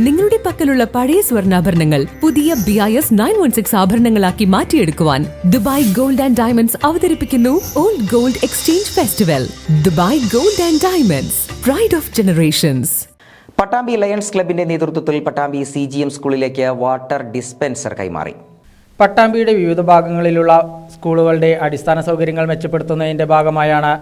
നിങ്ങളുടെ പക്കലുള്ള പഴയ സ്വർണ്ണാഭരണങ്ങൾ പുതിയ BIS 916 ആഭരണങ്ങളാക്കി മാറ്റിയെടുക്കുവാൻ ദുബായ് ഗോൾഡ് ആൻഡ് ഡയമണ്ട്സ് അവതരിപ്പിക്കുന്നു old gold exchange festival. Dubai gold and diamonds, pride of generations. Pattambi lions ക്ലബിന്റെ നേതൃത്വത്തിൽ പട്ടാമ്പി CGM സ്കൂളിലേക്ക് വാട്ടർ ഡിസ്പെൻസർ കൈമാറി. പട്ടാമ്പിയുടെ വിവിധ ഭാഗങ്ങളിലുള്ള സ്കൂളുകളുടെ അടിസ്ഥാന സൗകര്യങ്ങൾ മെച്ചപ്പെടുത്തുന്നതിന്റെ ഭാഗമായാണ്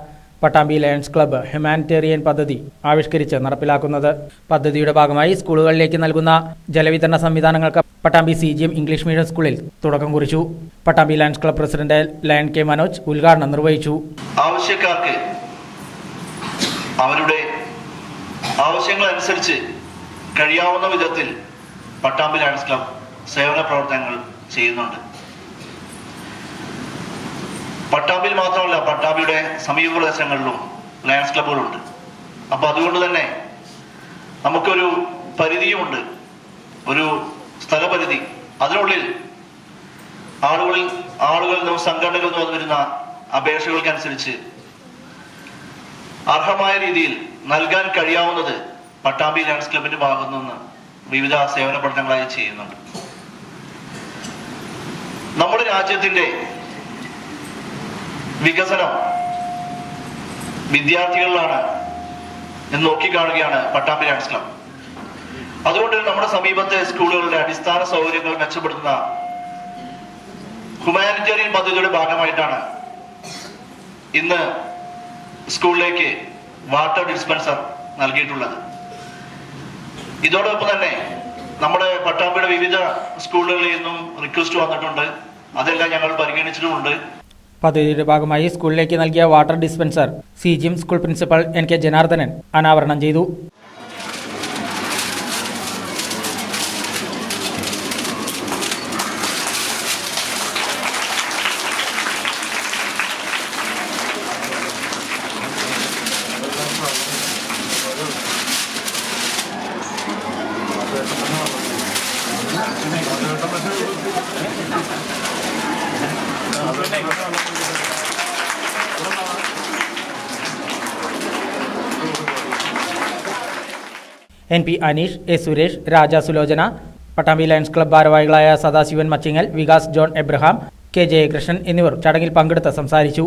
പട്ടാമ്പി ലയൺസ് ക്ലബ്ബ് ഹ്യൂമാനിറ്റേറിയൻ പദ്ധതി ആവിഷ്കരിച്ച് നടപ്പിലാക്കുന്നത്. പദ്ധതിയുടെ ഭാഗമായി സ്കൂളുകളിലേക്ക് നൽകുന്ന ജലവിതരണ സംവിധാനങ്ങൾക്ക് പട്ടാമ്പി CGM ഇംഗ്ലീഷ് മീഡിയം സ്കൂളിൽ തുടക്കം കുറിച്ചു. Pattambi lions club president lion K Manoj ഉദ്ഘാടനം നിർവഹിച്ചു. ആവശ്യക്കാർക്ക് അവരുടെ ആവശ്യങ്ങൾ അനുസരിച്ച് കഴിയാവുന്ന വിധത്തിൽ പട്ടാമ്പി ലയൺസ് ക്ലബ്ബ് സേവന പ്രവർത്തനങ്ങൾ ചെയ്യുന്നുണ്ട്. പട്ടാമ്പിയിൽ മാത്രമല്ല, പട്ടാമ്പിയുടെ സമീപ പ്രദേശങ്ങളിലും ലയൺസ് ക്ലബ്ബുകളുണ്ട്. അപ്പൊ അതുകൊണ്ട് തന്നെ നമുക്കൊരു പരിധിയുമുണ്ട്, ഒരു സ്ഥലപരിധി. അതിനുള്ളിൽ ആളുകളിൽ നിന്നും സംഘടനകളിൽ നിന്നും വരുന്ന അപേക്ഷകൾക്കനുസരിച്ച് അർഹമായ രീതിയിൽ നൽകാൻ കഴിയാവുന്നത് പട്ടാമ്പി ലയൺസ് ക്ലബിന്റെ ഭാഗത്തു നിന്ന് വിവിധ സേവന പ്രവർത്തനങ്ങളായി ചെയ്യുന്നുണ്ട്. നമ്മുടെ രാജ്യത്തിന്റെ വികസനം വിദ്യാർത്ഥികളിലാണ് എന്ന് നോക്കിക്കാണുകയാണ് പട്ടാമ്പി ലയൺസ് ക്ലബ്. അതുകൊണ്ട് നമ്മുടെ സമീപത്തെ സ്കൂളുകളുടെ അടിസ്ഥാന സൗകര്യങ്ങൾ മെച്ചപ്പെടുത്തുന്ന ഹ്യൂമാനിറ്റേറിയൻ പദ്ധതിയുടെ ഭാഗമായിട്ടാണ് ഇന്ന് സ്കൂളിലേക്ക് വാട്ടർ ഡിസ്പെൻസർ നൽകിയിട്ടുള്ളത്. ഇതോടൊപ്പം തന്നെ നമ്മുടെ പട്ടാമ്പിയുടെ വിവിധ സ്കൂളുകളിൽ നിന്നും റിക്വസ്റ്റ് വന്നിട്ടുണ്ട്. അതെല്ലാം ഞങ്ങൾ പരിഗണിച്ചിട്ടുമുണ്ട്. പദ്ധതിയുടെ ഭാഗമായി സ്കൂളിലേക്ക് നൽകിയ water dispenser CGM school principal NK Janardanan അനാവരണം ചെയ്തു. NP Aneesh, A Suresh, Raja Sulochana, Pattambi lions club ഭാരവാഹികളായ സദാശിവൻ മച്ചിങ്ങൽ, വികാസ് ജോൺ എബ്രഹാം, K ജയകൃഷ്ണൻ എന്നിവർ ചടങ്ങിൽ പങ്കെടുത്ത് സംസാരിച്ചു.